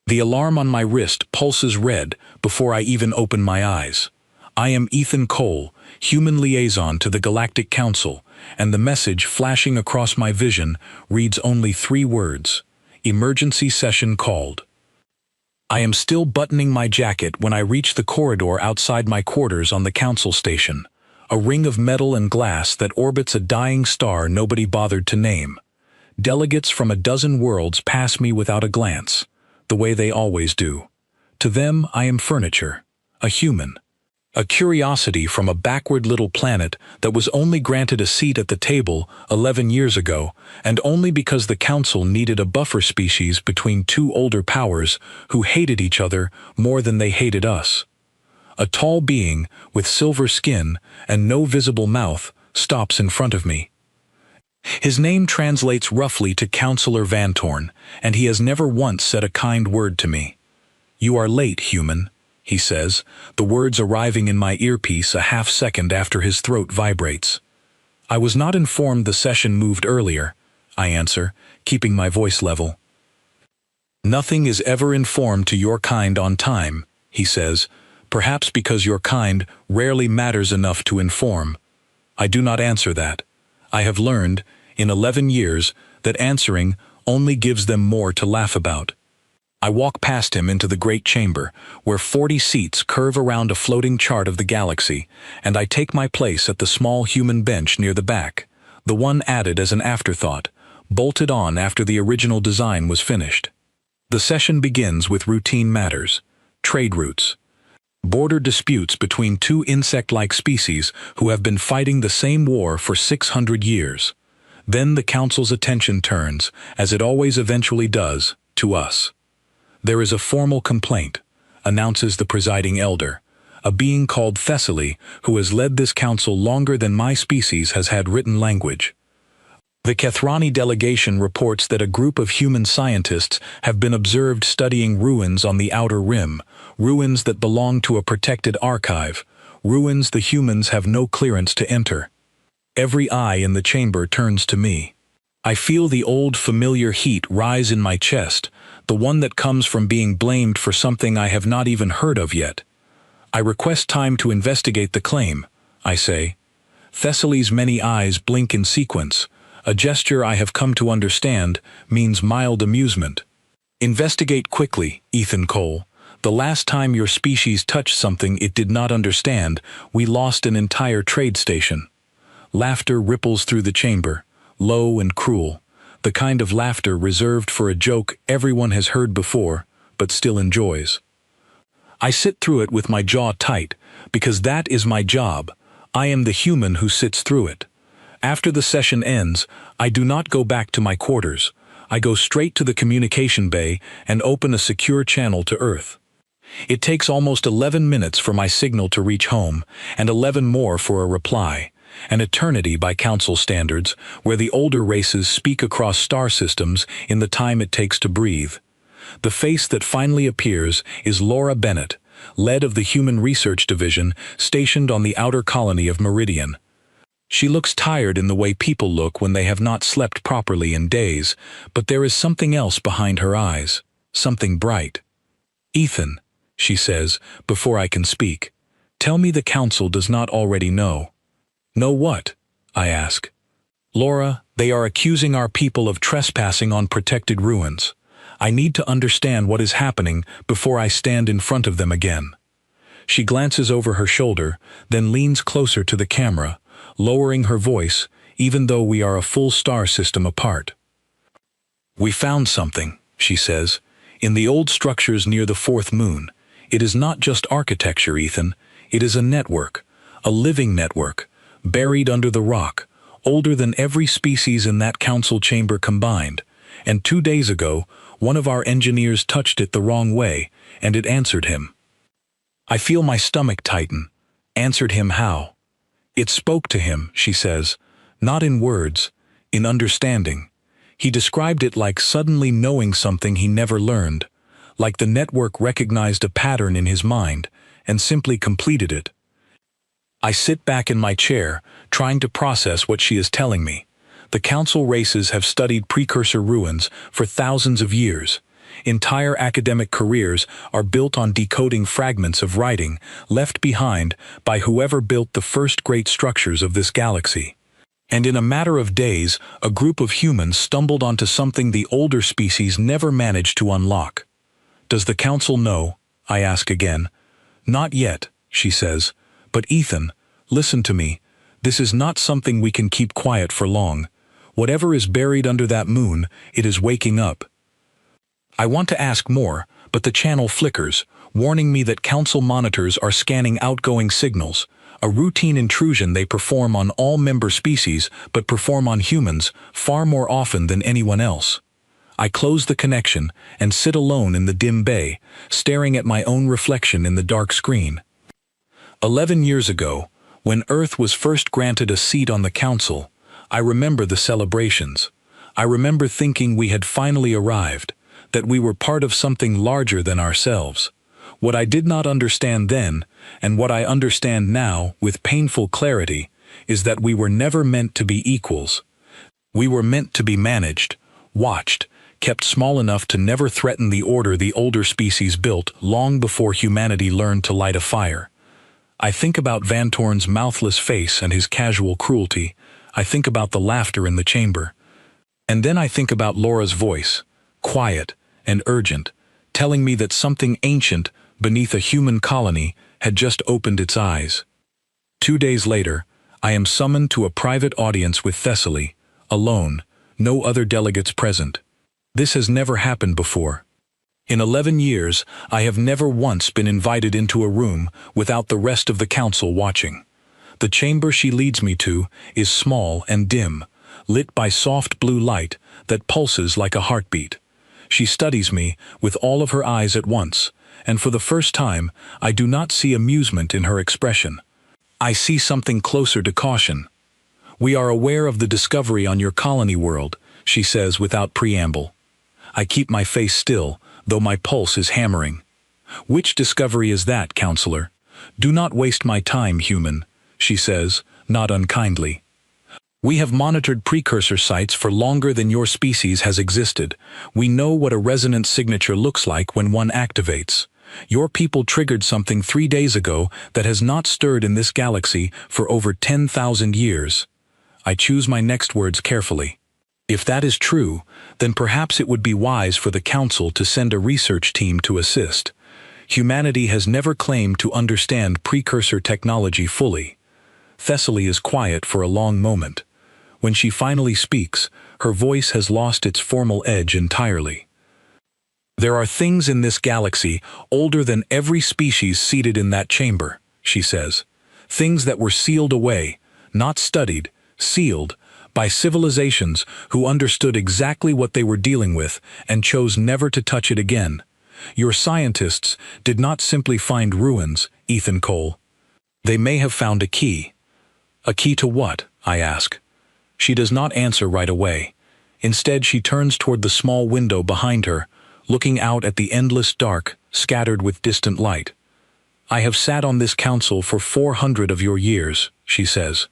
The alarm on my wrist pulses red before I even open my eyes. I am Ethan Cole, human liaison to the Galactic Council, and the message flashing across my vision reads only 3 words: emergency session called. I am still buttoning my jacket when I reach the corridor outside my quarters on the council station, a ring of metal and glass that orbits a dying star nobody bothered to name. Delegates from a dozen worlds pass me without a glance, the way they always do. To them, I am furniture, a human, a curiosity from a backward little planet that was only granted a seat at the table 11 years ago, and only because the Council needed a buffer species between 2 older powers who hated each other more than they hated us. A tall being with silver skin and no visible mouth stops in front of me. His name translates roughly to Counselor Vantorn, and he has never once said a kind word to me. "You are late, human," he says, the words arriving in my earpiece a half-second after his throat vibrates. "I was not informed the session moved earlier," I answer, keeping my voice level. "Nothing is ever informed to your kind on time," he says, "perhaps because your kind rarely matters enough to inform." I do not answer that. I have learned, in 11 years, that answering only gives them more to laugh about. I walk past him into the great chamber, where 40 seats curve around a floating chart of the galaxy, and I take my place at the small human bench near the back, the one added as an afterthought, bolted on after the original design was finished. The session begins with routine matters: trade routes, border disputes between 2 insect-like species who have been fighting the same war for 600 years. Then the Council's attention turns, as it always eventually does, to us. "There is a formal complaint," announces the presiding elder, a being called Thessaly who has led this council longer than my species has had written language. The Kethrani delegation reports that a group of human scientists have been observed studying ruins on the Outer Rim, ruins that belong to a protected archive, ruins the humans have no clearance to enter. Every eye in the chamber turns to me. I feel the old familiar heat rise in my chest, the one that comes from being blamed for something I have not even heard of yet. "I request time to investigate the claim," I say. Thessaly's many eyes blink in sequence. A gesture I have come to understand means mild amusement. "Investigate quickly, Ethan Cole. The last time your species touched something it did not understand, we lost an entire trade station." Laughter ripples through the chamber, low and cruel, the kind of laughter reserved for a joke everyone has heard before, but still enjoys. I sit through it with my jaw tight, because that is my job. I am the human who sits through it. After the session ends, I do not go back to my quarters. I go straight to the communication bay and open a secure channel to Earth. It takes almost 11 minutes for my signal to reach home, and 11 more for a reply. An eternity by Council standards, where the older races speak across star systems in the time it takes to breathe. The face that finally appears is Laura Bennett, lead of the Human Research Division stationed on the outer colony of Meridian. She looks tired in the way people look when they have not slept properly in days, but there is something else behind her eyes, something bright. "Ethan," she says, before I can speak, "tell me the Council does not already know." "Know what?" I ask. "Laura, they are accusing our people of trespassing on protected ruins. I need to understand what is happening before I stand in front of them again." She glances over her shoulder, then leans closer to the camera, lowering her voice, even though we are a full star system apart. "We found something," she says, "in the old structures near the 4th moon. It is not just architecture, Ethan. It is a network, a living network, buried under the rock, older than every species in that council chamber combined. And 2 days ago, one of our engineers touched it the wrong way, and it answered him." I feel my stomach tighten. Answered him how? "It spoke to him," she says, "not in words, in understanding. He described it like suddenly knowing something he never learned, like the network recognized a pattern in his mind and simply completed it." I sit back in my chair, trying to process what she is telling me. The council races have studied precursor ruins for thousands of years. Entire academic careers are built on decoding fragments of writing left behind by whoever built the first great structures of this galaxy. And in a matter of days, a group of humans stumbled onto something the older species never managed to unlock. Does the Council know? I ask again. Not yet, she says. But Ethan, listen to me. This is not something we can keep quiet for long. Whatever is buried under that moon, it is waking up. I want to ask more, but the channel flickers, warning me that Council monitors are scanning outgoing signals, a routine intrusion they perform on all member species but perform on humans far more often than anyone else. I close the connection and sit alone in the dim bay, staring at my own reflection in the dark screen. 11 years ago, when Earth was first granted a seat on the Council, I remember the celebrations. I remember thinking we had finally arrived, that we were part of something larger than ourselves. What I did not understand then, and what I understand now with painful clarity, is that we were never meant to be equals. We were meant to be managed, watched, kept small enough to never threaten the order the older species built long before humanity learned to light a fire. I think about Van Torn's mouthless face and his casual cruelty. I think about the laughter in the chamber. And then I think about Laura's voice, quiet and urgent, telling me that something ancient beneath a human colony had just opened its eyes. 2 days later, I am summoned to a private audience with Thessaly, alone, no other delegates present. This has never happened before. In 11 years, I have never once been invited into a room without the rest of the Council watching. The chamber she leads me to is small and dim, lit by soft blue light that pulses like a heartbeat. She studies me with all of her eyes at once, and for the first time, I do not see amusement in her expression. I see something closer to caution. "We are aware of the discovery on your colony world," she says without preamble. I keep my face still, though my pulse is hammering. "Which discovery is that, Counselor? Do not waste my time, human," she says, not unkindly. "We have monitored precursor sites for longer than your species has existed. We know what a resonance signature looks like when one activates. Your people triggered something 3 days ago that has not stirred in this galaxy for over 10,000 years. I choose my next words carefully. If that is true, then perhaps it would be wise for the Council to send a research team to assist. Humanity has never claimed to understand precursor technology fully." Thessaly is quiet for a long moment. When she finally speaks, her voice has lost its formal edge entirely. "There are things in this galaxy older than every species seated in that chamber," she says. "Things that were sealed away, not studied, sealed, by civilizations who understood exactly what they were dealing with and chose never to touch it again. Your scientists did not simply find ruins, Ethan Cole. They may have found a key." "A key to what?" I ask. She does not answer right away. Instead, she turns toward the small window behind her, looking out at the endless dark, scattered with distant light. "I have sat on this council for 400 of your years," she says.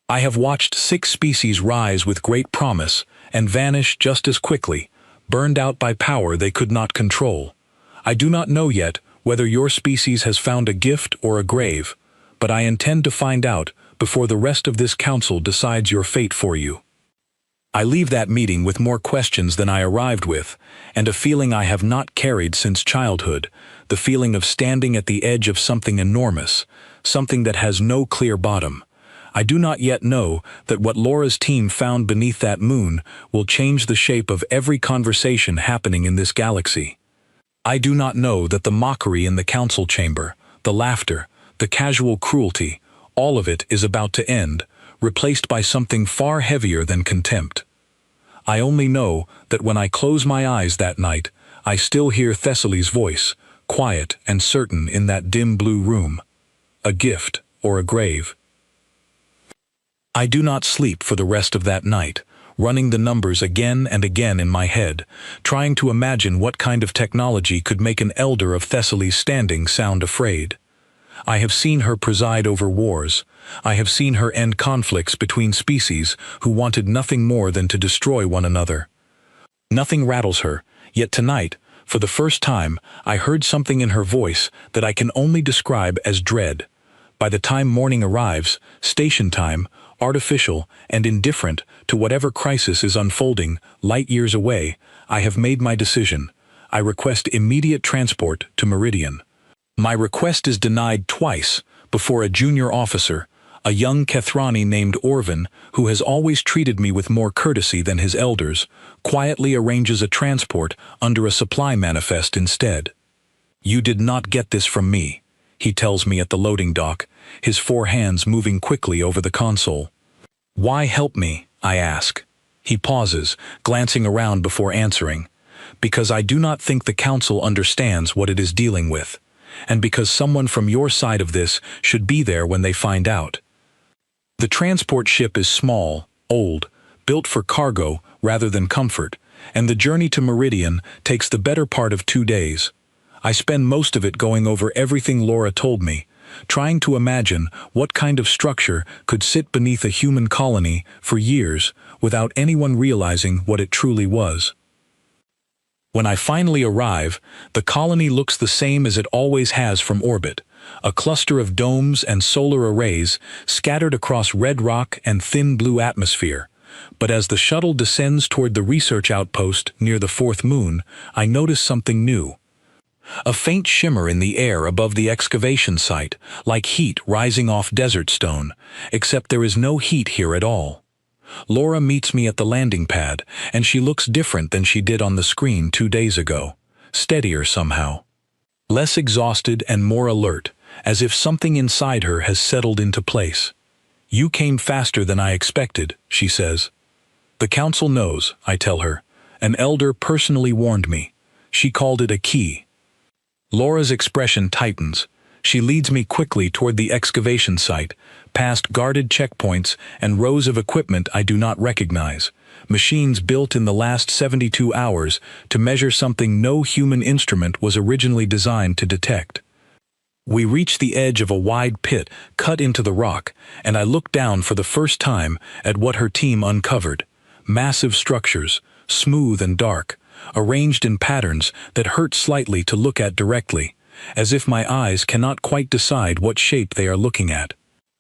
"I have watched 6 species rise with great promise and vanish just as quickly, burned out by power they could not control. I do not know yet whether your species has found a gift or a grave, but I intend to find out before the rest of this council decides your fate for you." I leave that meeting with more questions than I arrived with, and a feeling I have not carried since childhood, the feeling of standing at the edge of something enormous, something that has no clear bottom. I do not yet know that what Laura's team found beneath that moon will change the shape of every conversation happening in this galaxy. I do not know that the mockery in the council chamber, the laughter, the casual cruelty, all of it is about to end, replaced by something far heavier than contempt. I only know that when I close my eyes that night, I still hear Thessaly's voice, quiet and certain in that dim blue room. A gift or a grave. I do not sleep for the rest of that night, running the numbers again and again in my head, trying to imagine what kind of technology could make an elder of Thessaly's standing sound afraid. I have seen her preside over wars. I have seen her end conflicts between species who wanted nothing more than to destroy one another. Nothing rattles her, yet tonight, For the first time, I heard something in her voice that I can only describe as dread. By the time morning arrives, station time, artificial and indifferent to whatever crisis is unfolding light years away, I have made my decision. I request immediate transport to Meridian. My request is denied twice before a junior officer, a young Kethrani named Orvin, who has always treated me with more courtesy than his elders, quietly arranges a transport under a supply manifest instead. "You did not get this from me," he tells me at the loading dock, his 4 hands moving quickly over the console. "Why help me?" I ask. He pauses, glancing around before answering. "Because I do not think the council understands what it is dealing with, and because someone from your side of this should be there when they find out. The transport ship is small, old, built for cargo rather than comfort, and the journey to Meridian takes the better part of 2 days. I spend most of it going over everything Laura told me, trying to imagine what kind of structure could sit beneath a human colony for years without anyone realizing what it truly was. When I finally arrive, the colony looks the same as it always has from orbit, a cluster of domes and solar arrays scattered across red rock and thin blue atmosphere. But as the shuttle descends toward the research outpost near the 4th moon, I notice something new. A faint shimmer in the air above the excavation site, like heat rising off desert stone, except there is no heat here at all. Laura meets me at the landing pad, and she looks different than she did on the screen 2 days ago, steadier somehow. Less exhausted and more alert, as if something inside her has settled into place. "You came faster than I expected," she says. "The council knows," I tell her. "An elder personally warned me. She called it a key." Laura's expression tightens. She leads me quickly toward the excavation site, past guarded checkpoints and rows of equipment I do not recognize, machines built in the last 72 hours to measure something no human instrument was originally designed to detect. We reach the edge of a wide pit cut into the rock, and I look down for the first time at what her team uncovered. Massive structures, smooth and dark, arranged in patterns that hurt slightly to look at directly, as if my eyes cannot quite decide what shape they are looking at.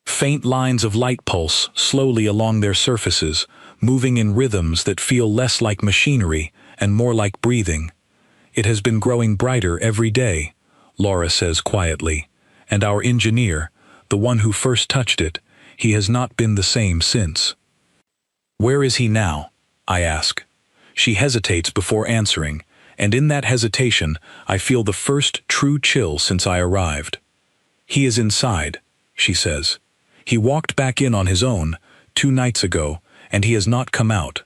Faint lines of light pulse slowly along their surfaces, moving in rhythms that feel less like machinery and more like breathing. "It has been growing brighter every day," Laura says quietly, "and our engineer, the one who first touched it, he has not been the same since." "Where is he now?" I ask. She hesitates before answering, and in that hesitation I feel the first true chill since I arrived. "He is inside," she says. "He walked back in on his own 2 nights ago, and he has not come out."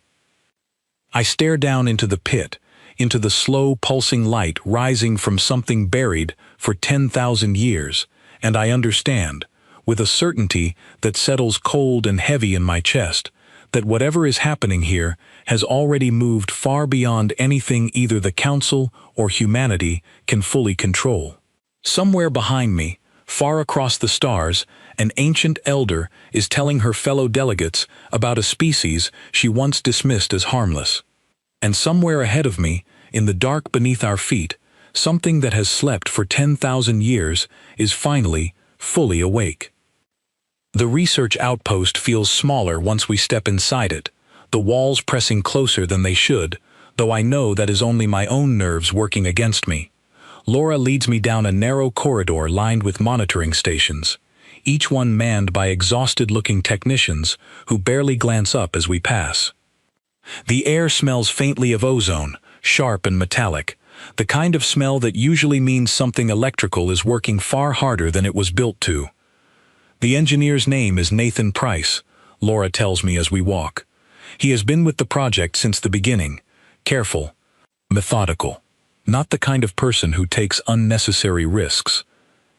I stare down into the pit, into the slow pulsing light rising from something buried for 10,000 years, and I understand, with a certainty that settles cold and heavy in my chest, that whatever is happening here has already moved far beyond anything either the Council or humanity can fully control. Somewhere behind me, far across the stars, an ancient elder is telling her fellow delegates about a species she once dismissed as harmless. And somewhere ahead of me, in the dark beneath our feet, something that has slept for 10,000 years is finally, fully awake. The research outpost feels smaller once we step inside it, the walls pressing closer than they should, though I know that is only my own nerves working against me. Laura leads me down a narrow corridor lined with monitoring stations, each one manned by exhausted-looking technicians who barely glance up as we pass. The air smells faintly of ozone, sharp and metallic, the kind of smell that usually means something electrical is working far harder than it was built to. The engineer's name is Nathan Price, Laura tells me as we walk. He has been with the project since the beginning, careful, methodical, not the kind of person who takes unnecessary risks.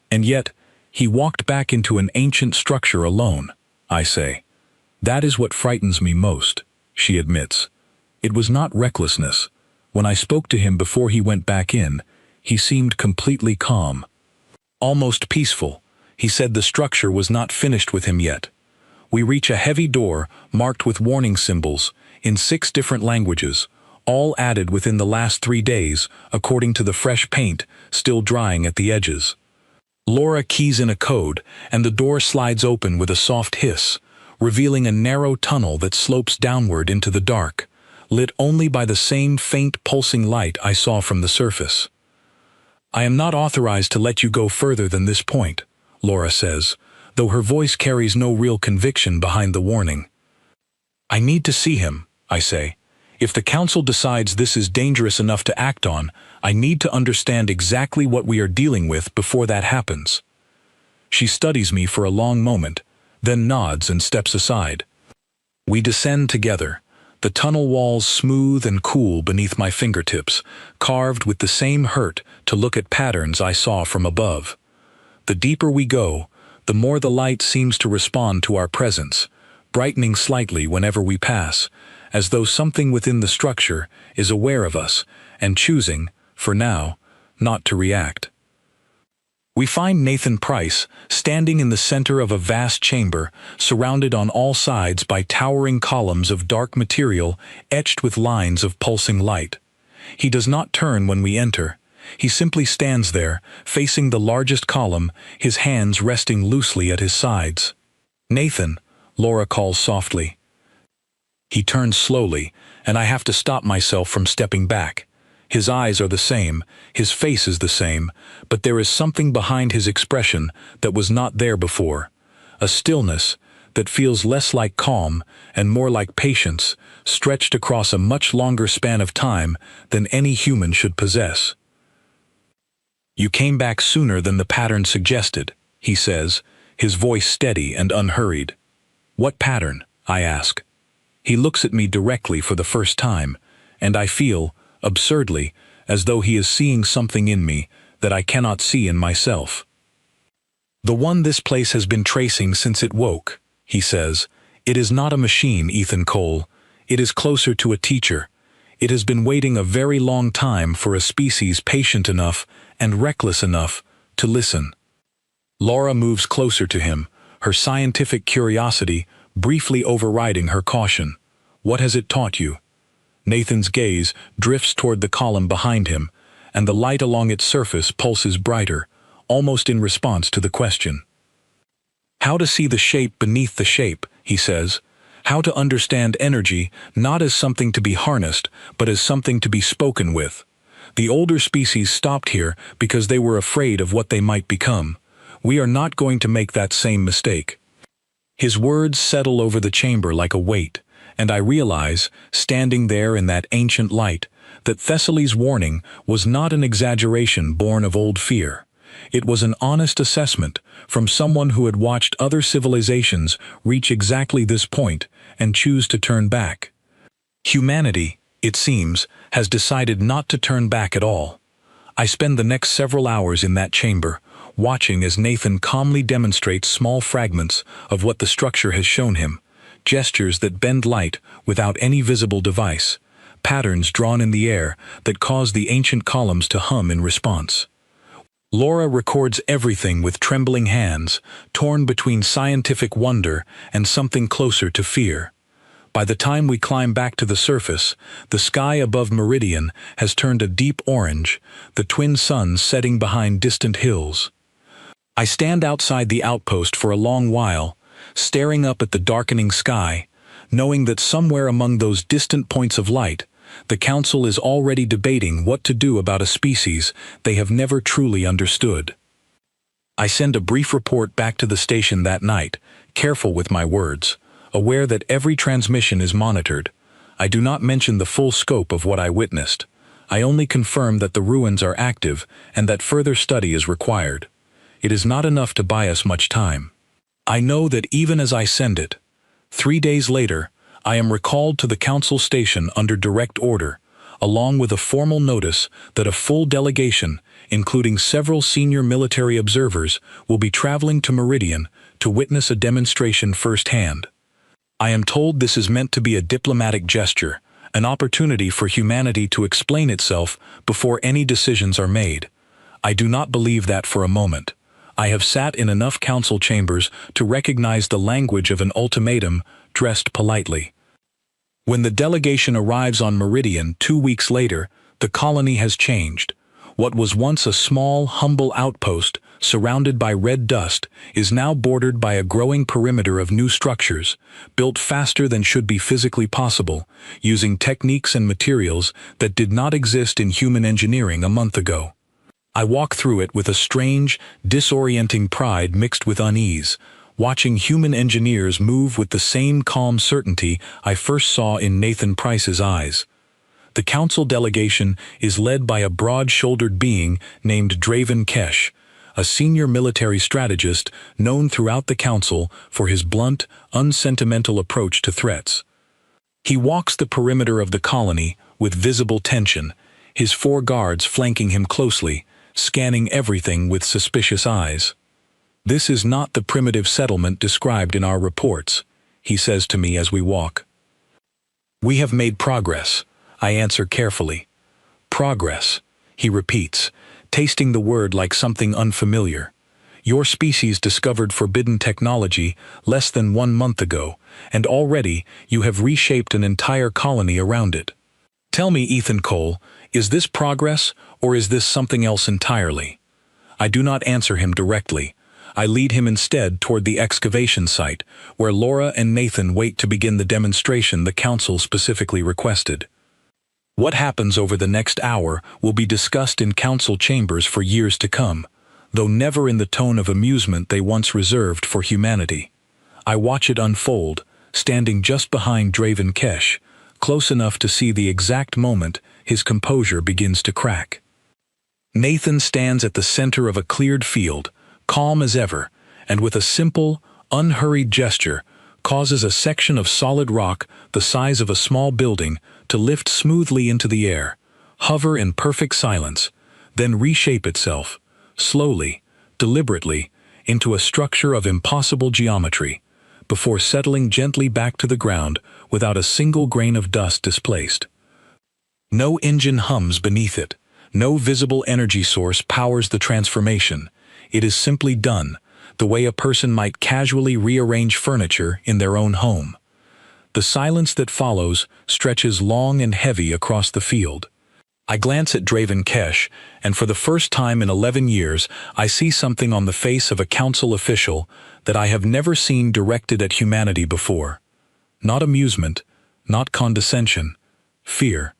And yet, he walked back into an ancient structure alone, I say. "That is what frightens me most," she admits. "It was not recklessness. When I spoke to him before he went back in, he seemed completely calm, almost peaceful. He said the structure was not finished with him yet." We reach a heavy door marked with warning symbols in 6 different languages, all added within the last 3 days, according to the fresh paint still drying at the edges. Laura keys in a code, and the door slides open with a soft hiss, revealing a narrow tunnel that slopes downward into the dark, lit only by the same faint pulsing light I saw from the surface. "I am not authorized to let you go further than this point," Laura says, though her voice carries no real conviction behind the warning. "I need to see him," I say. "If the council decides this is dangerous enough to act on, I need to understand exactly what we are dealing with before that happens." She studies me for a long moment, then nods and steps aside. We descend together, the tunnel walls smooth and cool beneath my fingertips, carved with the same hurt to look at patterns I saw from above. The deeper we go, the more the light seems to respond to our presence, brightening slightly whenever we pass, as though something within the structure is aware of us and choosing, for now, not to react. We find Nathan Price standing in the center of a vast chamber, surrounded on all sides by towering columns of dark material etched with lines of pulsing light. He does not turn when we enter. He simply stands there, facing the largest column, his hands resting loosely at his sides. "Nathan," Laura calls softly. He turns slowly, and I have to stop myself from stepping back. His eyes are the same, his face is the same, but there is something behind his expression that was not there before. A stillness that feels less like calm and more like patience, stretched across a much longer span of time than any human should possess. "You came back sooner than the pattern suggested," he says, his voice steady and unhurried. "What pattern?" I ask. He looks at me directly for the first time, and I feel, absurdly, as though he is seeing something in me that I cannot see in myself. "The one this place has been tracing since it woke," he says. "It is not a machine, Ethan Cole. It is closer to a teacher. It has been waiting a very long time for a species patient enough and reckless enough to listen." Laura moves closer to him, her scientific curiosity briefly overriding her caution. "What has it taught you?" Nathan's gaze drifts toward the column behind him, and the light along its surface pulses brighter, almost in response to the question. "How to see the shape beneath the shape," he says. "How to understand energy not as something to be harnessed, but as something to be spoken with. The older species stopped here because they were afraid of what they might become. We are not going to make that same mistake." His words settle over the chamber like a weight, and I realize, standing there in that ancient light, that Thessaly's warning was not an exaggeration born of old fear. It was an honest assessment from someone who had watched other civilizations reach exactly this point and choose to turn back. Humanity, it seems, has decided not to turn back at all. I spend the next several hours in that chamber, watching as Nathan calmly demonstrates small fragments of what the structure has shown him, gestures that bend light without any visible device, patterns drawn in the air that cause the ancient columns to hum in response. Laura records everything with trembling hands, torn between scientific wonder and something closer to fear. By the time we climb back to the surface, the sky above Meridian has turned a deep orange, the twin suns setting behind distant hills. I stand outside the outpost for a long while, staring up at the darkening sky, knowing that somewhere among those distant points of light, the Council is already debating what to do about a species they have never truly understood. I send a brief report back to the station that night, careful with my words, aware that every transmission is monitored. I do not mention the full scope of what I witnessed. I only confirm that the ruins are active and that further study is required. It is not enough to buy us much time. I know that even as I send it, 3 days later, I am recalled to the Council station under direct order, along with a formal notice that a full delegation, including several senior military observers, will be traveling to Meridian to witness a demonstration firsthand. I am told this is meant to be a diplomatic gesture, an opportunity for humanity to explain itself before any decisions are made. I do not believe that for a moment. I have sat in enough council chambers to recognize the language of an ultimatum dressed politely. When the delegation arrives on Meridian 2 weeks later, the colony has changed. What was once a small, humble outpost, surrounded by red dust, is now bordered by a growing perimeter of new structures, built faster than should be physically possible, using techniques and materials that did not exist in human engineering a month ago. I walk through it with a strange, disorienting pride mixed with unease, watching human engineers move with the same calm certainty I first saw in Nathan Price's eyes. The council delegation is led by a broad-shouldered being named Draven Kesh, a senior military strategist known throughout the council for his blunt, unsentimental approach to threats. He walks the perimeter of the colony with visible tension, his 4 guards flanking him closely, scanning everything with suspicious eyes. "This is not the primitive settlement described in our reports," he says to me as we walk. "We have made progress," I answer carefully. "Progress," he repeats, tasting the word like something unfamiliar. "Your species discovered forbidden technology less than 1 month ago, and already you have reshaped an entire colony around it. Tell me, Ethan Cole, is this progress, or is this something else entirely?" I do not answer him directly. I lead him instead toward the excavation site, where Laura and Nathan wait to begin the demonstration the council specifically requested. What happens over the next hour will be discussed in council chambers for years to come, though never in the tone of amusement they once reserved for humanity. I watch it unfold, standing just behind Draven Kesh, close enough to see the exact moment his composure begins to crack. Nathan stands at the center of a cleared field, calm as ever, and with a simple, unhurried gesture, causes a section of solid rock the size of a small building to lift smoothly into the air, hover in perfect silence, then reshape itself, slowly, deliberately, into a structure of impossible geometry, before settling gently back to the ground without a single grain of dust displaced. No engine hums beneath it, no visible energy source powers the transformation. It is simply done, the way a person might casually rearrange furniture in their own home. The silence that follows stretches long and heavy across the field. I glance at Draven Kesh, and for the first time in 11 years, I see something on the face of a council official that I have never seen directed at humanity before. Not amusement, not condescension, fear.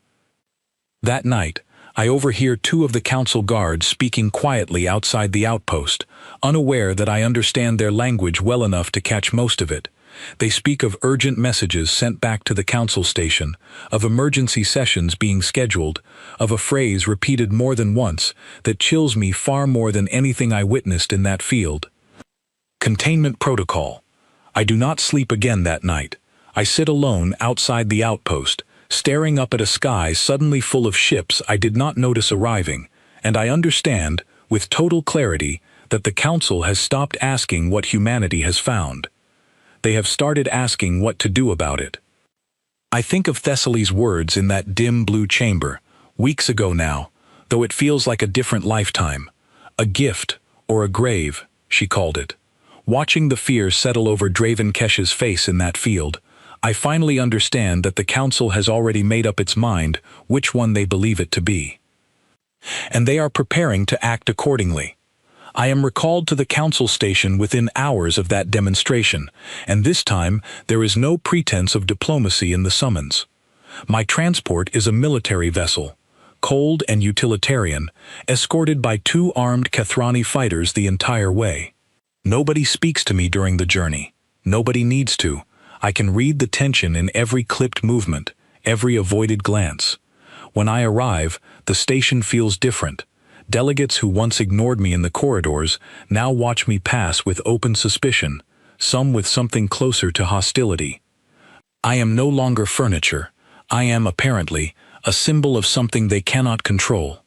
That night, I overhear 2 of the council guards speaking quietly outside the outpost, unaware that I understand their language well enough to catch most of it. They speak of urgent messages sent back to the council station, of emergency sessions being scheduled, of a phrase repeated more than once that chills me far more than anything I witnessed in that field. Containment protocol. I do not sleep again that night. I sit alone outside the outpost, staring up at a sky suddenly full of ships I did not notice arriving, and I understand, with total clarity, that the council has stopped asking what humanity has found. They have started asking what to do about it. I think of Thessaly's words in that dim blue chamber, weeks ago now, though it feels like a different lifetime. A gift, or a grave, she called it. Watching the fear settle over Draven Kesh's face in that field, I finally understand that the council has already made up its mind which one they believe it to be. And they are preparing to act accordingly. I am recalled to the council station within hours of that demonstration, and this time there is no pretense of diplomacy in the summons. My transport is a military vessel, cold and utilitarian, escorted by 2 armed Kathrani fighters the entire way. Nobody speaks to me during the journey. Nobody needs to. I can read the tension in every clipped movement, every avoided glance. When I arrive, the station feels different. Delegates who once ignored me in the corridors now watch me pass with open suspicion, some with something closer to hostility. I am no longer furniture. I am, apparently, a symbol of something they cannot control.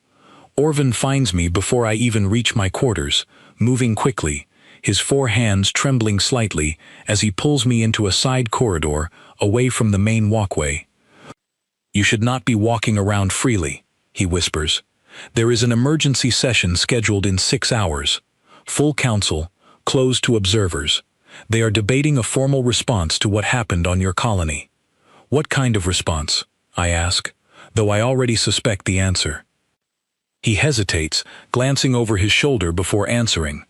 Orvin finds me before I even reach my quarters, moving quickly, his 4 hands trembling slightly as he pulls me into a side corridor away from the main walkway. "You should not be walking around freely," he whispers. "There is an emergency session scheduled in 6 hours. Full council, closed to observers. They are debating a formal response to what happened on your colony. What kind of response? I ask, though I already suspect the answer. He hesitates, glancing over his shoulder before answering.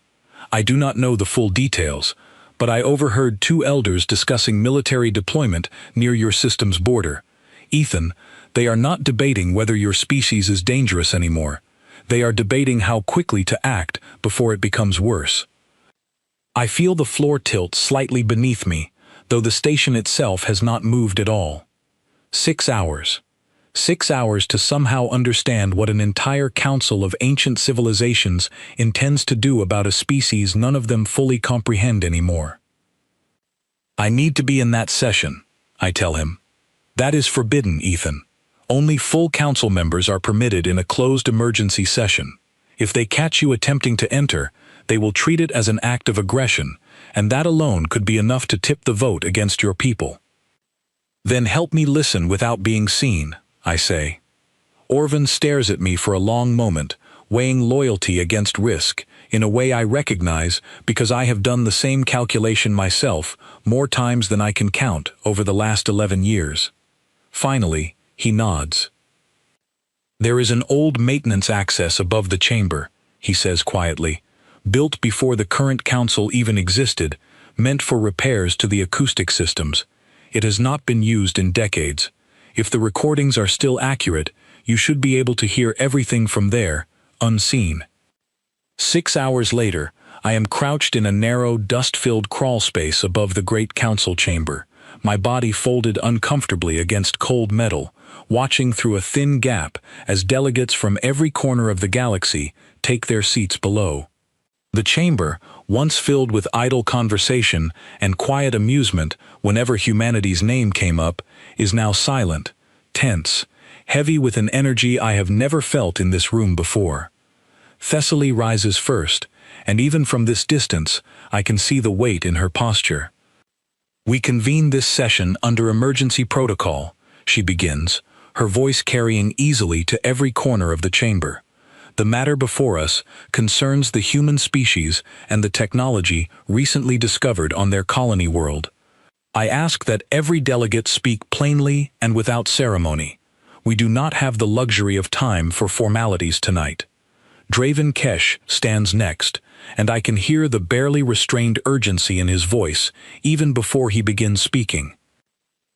I do not know the full details, but I overheard two elders discussing military deployment near your system's border. Ethan, they are not debating whether your species is dangerous anymore. They are debating how quickly to act before it becomes worse. I feel the floor tilt slightly beneath me, though the station itself has not moved at all. 6 hours. 6 hours to somehow understand what an entire council of ancient civilizations intends to do about a species none of them fully comprehend anymore. I need to be in that session, I tell him. That is forbidden, Ethan. Only full council members are permitted in a closed emergency session. If they catch you attempting to enter, they will treat it as an act of aggression, and that alone could be enough to tip the vote against your people. Then help me listen without being seen, I say. Orvin stares at me for a long moment, weighing loyalty against risk, in a way I recognize because I have done the same calculation myself more times than I can count over the last 11 years. Finally, he nods. There is an old maintenance access above the chamber, he says quietly, built before the current council even existed, meant for repairs to the acoustic systems. It has not been used in decades. If the recordings are still accurate, you should be able to hear everything from there, unseen. 6 hours later, I am crouched in a narrow, dust-filled crawl space above the great council chamber, my body folded uncomfortably against cold metal, watching through a thin gap as delegates from every corner of the galaxy take their seats below. The chamber, once filled with idle conversation and quiet amusement whenever humanity's name came up, is now silent, tense, heavy with an energy I have never felt in this room before. Thessaly rises first, and even from this distance, I can see the weight in her posture. We convene this session under emergency protocol, she begins, her voice carrying easily to every corner of the chamber. The matter before us concerns the human species and the technology recently discovered on their colony world. I ask that every delegate speak plainly and without ceremony. We do not have the luxury of time for formalities tonight. Draven Kesh stands next, and I can hear the barely restrained urgency in his voice even before he begins speaking.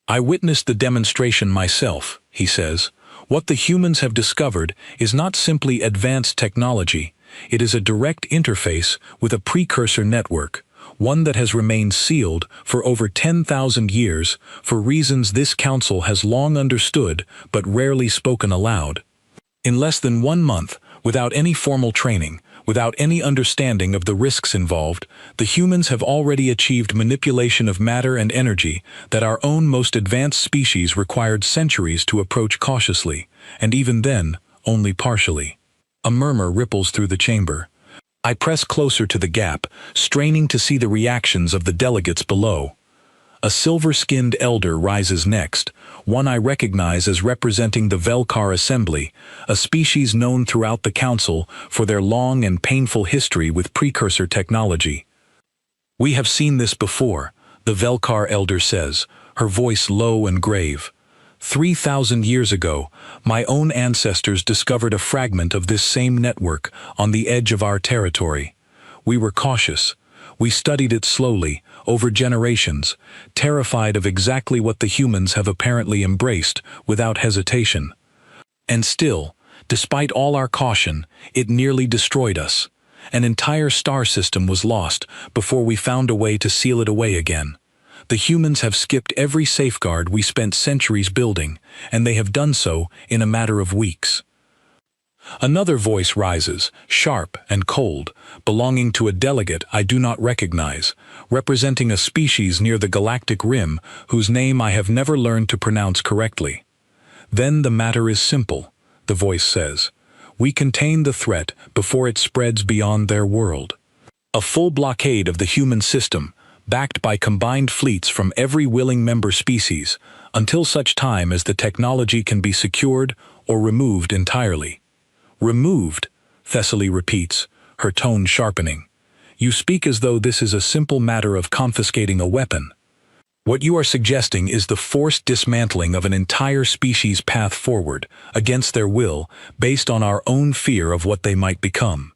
I witnessed the demonstration myself, he says. What the humans have discovered is not simply advanced technology, it is a direct interface with a precursor network, one that has remained sealed for over 10,000 years for reasons this council has long understood but rarely spoken aloud. In less than 1 month, without any formal training, without any understanding of the risks involved, the humans have already achieved manipulation of matter and energy that our own most advanced species required centuries to approach cautiously, and even then, only partially. A murmur ripples through the chamber. I press closer to the gap, straining to see the reactions of the delegates below. A silver-skinned elder rises next, one I recognize as representing the Velkar Assembly, a species known throughout the Council for their long and painful history with precursor technology. We have seen this before, the Velkar elder says, her voice low and grave. 3,000 years ago, my own ancestors discovered a fragment of this same network on the edge of our territory. We were cautious. We studied it slowly, over generations, terrified of exactly what the humans have apparently embraced without hesitation. And still, despite all our caution, it nearly destroyed us. An entire star system was lost before we found a way to seal it away again. The humans have skipped every safeguard we spent centuries building, and they have done so in a matter of weeks. Another voice rises, sharp and cold, belonging to a delegate I do not recognize, representing a species near the galactic rim whose name I have never learned to pronounce correctly. Then the matter is simple, the voice says. We contain the threat before it spreads beyond their world. A full blockade of the human system, backed by combined fleets from every willing member species, until such time as the technology can be secured or removed entirely. Removed, Thessaly repeats, her tone sharpening. You speak as though this is a simple matter of confiscating a weapon. What you are suggesting is the forced dismantling of an entire species' path forward, against their will, based on our own fear of what they might become.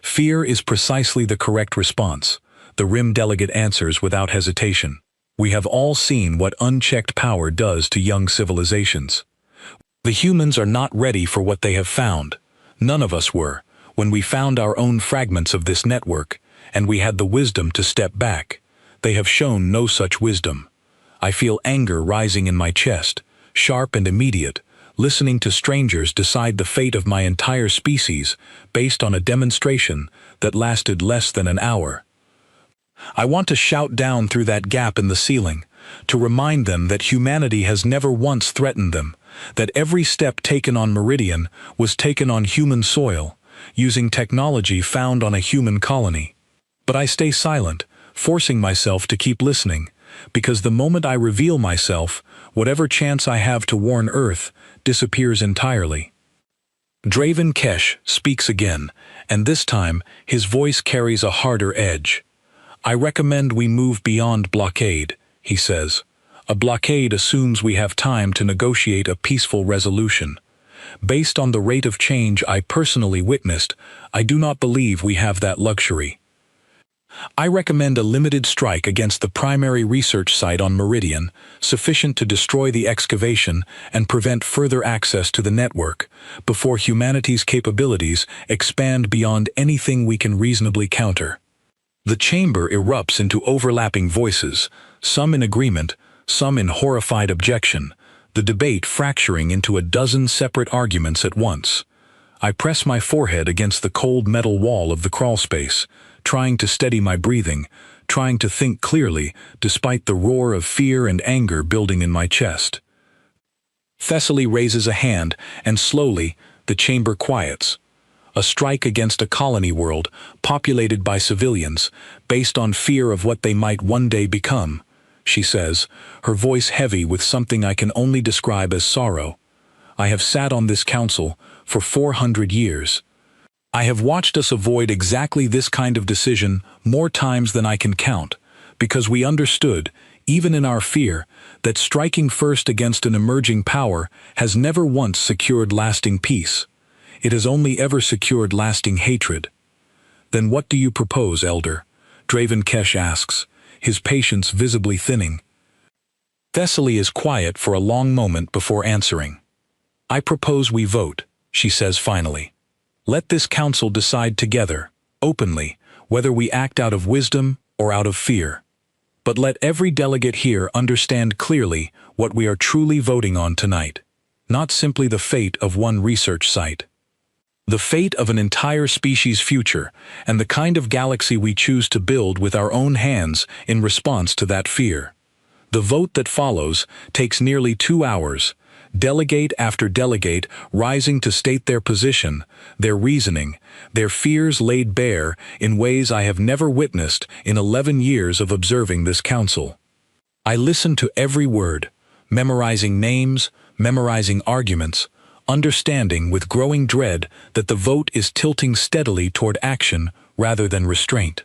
Fear is precisely the correct response. The RIM delegate answers without hesitation. We have all seen what unchecked power does to young civilizations. The humans are not ready for what they have found. None of us were, when we found our own fragments of this network, and we had the wisdom to step back. They have shown no such wisdom. I feel anger rising in my chest, sharp and immediate, listening to strangers decide the fate of my entire species based on a demonstration that lasted less than an hour. I want to shout down through that gap in the ceiling, to remind them that humanity has never once threatened them, that every step taken on Meridian was taken on human soil, using technology found on a human colony. But I stay silent, forcing myself to keep listening, because the moment I reveal myself, whatever chance I have to warn Earth disappears entirely. Draven Kesh speaks again, and this time his voice carries a harder edge. I recommend we move beyond blockade, he says. A blockade assumes we have time to negotiate a peaceful resolution. Based on the rate of change I personally witnessed, I do not believe we have that luxury. I recommend a limited strike against the primary research site on Meridian, sufficient to destroy the excavation and prevent further access to the network, before humanity's capabilities expand beyond anything we can reasonably counter. The chamber erupts into overlapping voices, some in agreement, some in horrified objection, the debate fracturing into a dozen separate arguments at once. I press my forehead against the cold metal wall of the crawlspace, trying to steady my breathing, trying to think clearly despite the roar of fear and anger building in my chest. Thessaly raises a hand, and slowly the chamber quiets. A strike against a colony world populated by civilians, based on fear of what they might one day become, she says, her voice heavy with something I can only describe as sorrow. I have sat on this council for 400 years. I have watched us avoid exactly this kind of decision more times than I can count, because we understood, even in our fear, that striking first against an emerging power has never once secured lasting peace. It has only ever secured lasting hatred. Then what do you propose, Elder? Draven Kesh asks, his patience visibly thinning. Thessaly is quiet for a long moment before answering. I propose we vote, she says finally. Let this council decide together, openly, whether we act out of wisdom or out of fear. But let every delegate here understand clearly what we are truly voting on tonight. Not simply the fate of one research site. The fate of an entire species' future, and the kind of galaxy we choose to build with our own hands in response to that fear. The vote that follows takes nearly 2 hours, delegate after delegate rising to state their position, their reasoning, their fears laid bare in ways I have never witnessed in 11 years of observing this council. I listen to every word, memorizing names, memorizing arguments, understanding with growing dread that the vote is tilting steadily toward action rather than restraint.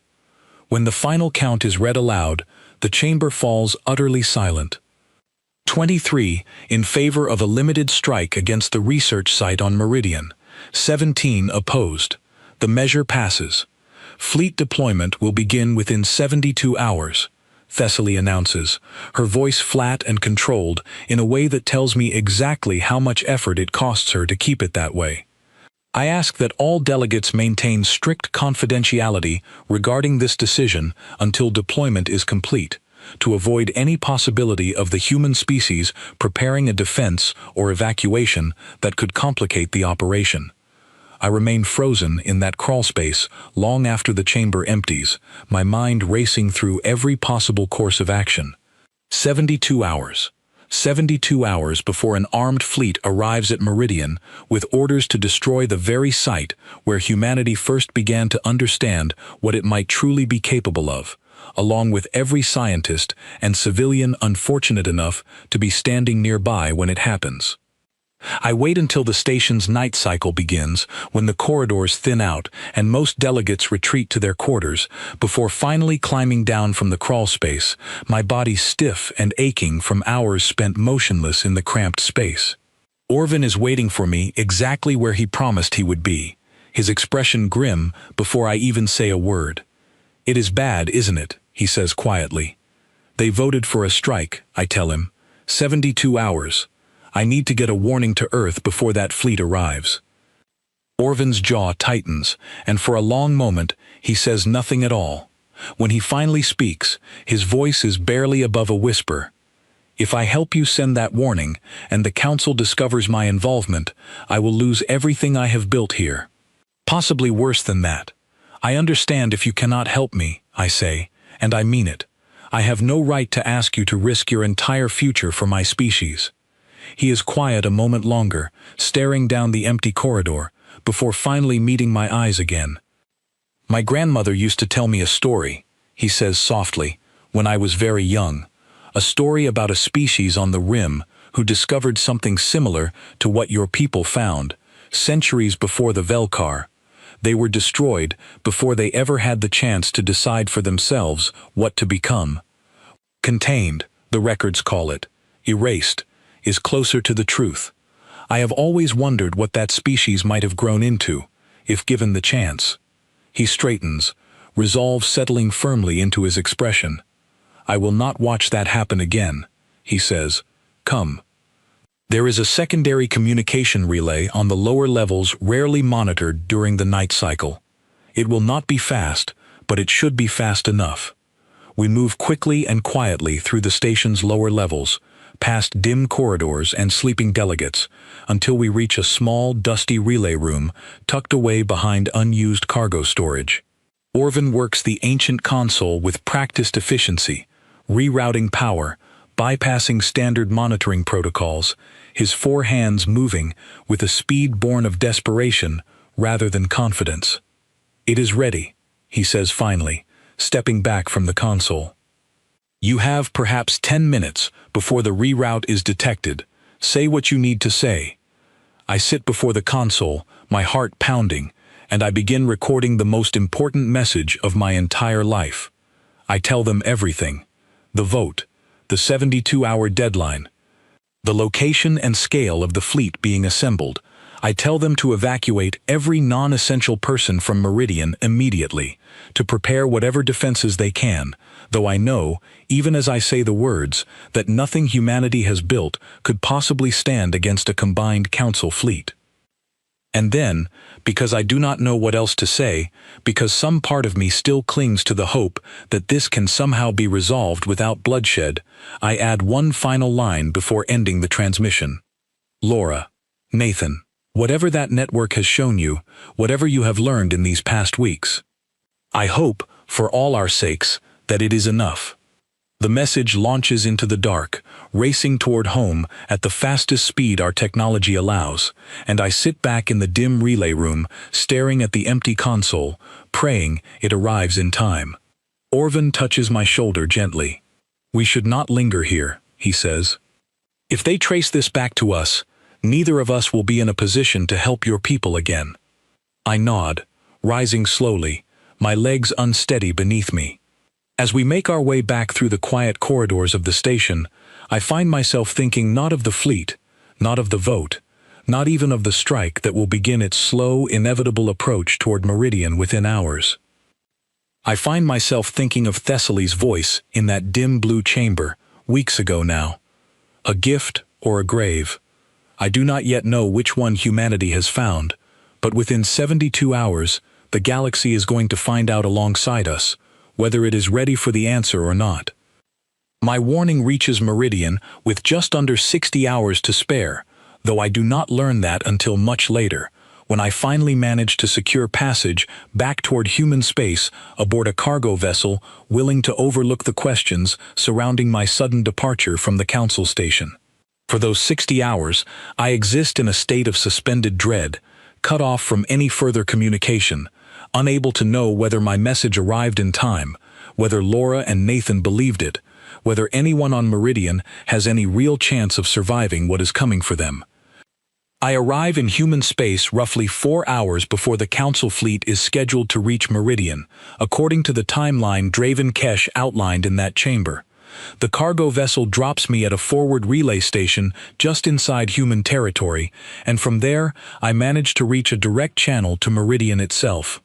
When the final count is read aloud, the chamber falls utterly silent. 23 in favor of a limited strike against the research site on Meridian. 17 opposed. The measure passes. Fleet deployment will begin within 72 hours, Thessaly announces, her voice flat and controlled in a way that tells me exactly how much effort it costs her to keep it that way. I ask that all delegates maintain strict confidentiality regarding this decision until deployment is complete, to avoid any possibility of the human species preparing a defense or evacuation that could complicate the operation. I remain frozen in that crawlspace long after the chamber empties, my mind racing through every possible course of action. 72 hours. 72 hours before an armed fleet arrives at Meridian with orders to destroy the very site where humanity first began to understand what it might truly be capable of, along with every scientist and civilian unfortunate enough to be standing nearby when it happens. I wait until the station's night cycle begins, when the corridors thin out and most delegates retreat to their quarters, before finally climbing down from the crawl space, my body stiff and aching from hours spent motionless in the cramped space. Orvin is waiting for me exactly where he promised he would be, his expression grim before I even say a word. "It is bad, isn't it?" he says quietly. "They voted for a strike," I tell him. 72 hours. I need to get a warning to Earth before that fleet arrives. Orvin's jaw tightens, and for a long moment he says nothing at all. When he finally speaks, his voice is barely above a whisper. "If I help you send that warning, and the Council discovers my involvement, I will lose everything I have built here. Possibly worse than that. I understand if you cannot help me," I say, and I mean it. I have no right to ask you to risk your entire future for my species. He is quiet a moment longer, staring down the empty corridor, before finally meeting my eyes again. "My grandmother used to tell me a story," he says softly, "when I was very young. A story about a species on the rim who discovered something similar to what your people found, centuries before the Velkar. They were destroyed before they ever had the chance to decide for themselves what to become. Contained, the records call it, erased, is closer to the truth. I have always wondered what that species might have grown into, if given the chance." He straightens, resolve settling firmly into his expression. "I will not watch that happen again," he says. "Come." There is a secondary communication relay on the lower levels rarely monitored during the night cycle. It will not be fast, but it should be fast enough. We move quickly and quietly through the station's lower levels, past dim corridors and sleeping delegates, until we reach a small, dusty relay room tucked away behind unused cargo storage. Orvin works the ancient console with practiced efficiency, rerouting power, bypassing standard monitoring protocols, his 4 hands moving with a speed born of desperation rather than confidence. "It is ready," he says finally, stepping back from the console. "You have perhaps 10 minutes before the reroute is detected. Say what you need to say." I sit before the console, my heart pounding, and I begin recording the most important message of my entire life. I tell them everything. The vote, the 72-hour deadline, the location and scale of the fleet being assembled. I tell them to evacuate every non-essential person from Meridian immediately, to prepare whatever defenses they can, though I know, even as I say the words, that nothing humanity has built could possibly stand against a combined Council fleet. And then, because I do not know what else to say, because some part of me still clings to the hope that this can somehow be resolved without bloodshed, I add one final line before ending the transmission. "Laura, Nathan, whatever that network has shown you, whatever you have learned in these past weeks, I hope, for all our sakes, that it is enough." The message launches into the dark, racing toward home at the fastest speed our technology allows, and I sit back in the dim relay room, staring at the empty console, praying it arrives in time. Orvin touches my shoulder gently. "We should not linger here," he says. "If they trace this back to us, neither of us will be in a position to help your people again." I nod, rising slowly, my legs unsteady beneath me. As we make our way back through the quiet corridors of the station, I find myself thinking not of the fleet, not of the vote, not even of the strike that will begin its slow, inevitable approach toward Meridian within hours. I find myself thinking of Thessaly's voice in that dim blue chamber, weeks ago now. A gift or a grave. I do not yet know which one humanity has found, but within 72 hours, the galaxy is going to find out alongside us, whether it is ready for the answer or not. My warning reaches Meridian with just under 60 hours to spare, though I do not learn that until much later, when I finally manage to secure passage back toward human space aboard a cargo vessel willing to overlook the questions surrounding my sudden departure from the Council station. For those 60 hours, I exist in a state of suspended dread, cut off from any further communication, unable to know whether my message arrived in time, whether Laura and Nathan believed it, whether anyone on Meridian has any real chance of surviving what is coming for them. I arrive in human space roughly 4 hours before the Council fleet is scheduled to reach Meridian, according to the timeline Draven Kesh outlined in that chamber. The cargo vessel drops me at a forward relay station just inside human territory, and from there I manage to reach a direct channel to Meridian itself.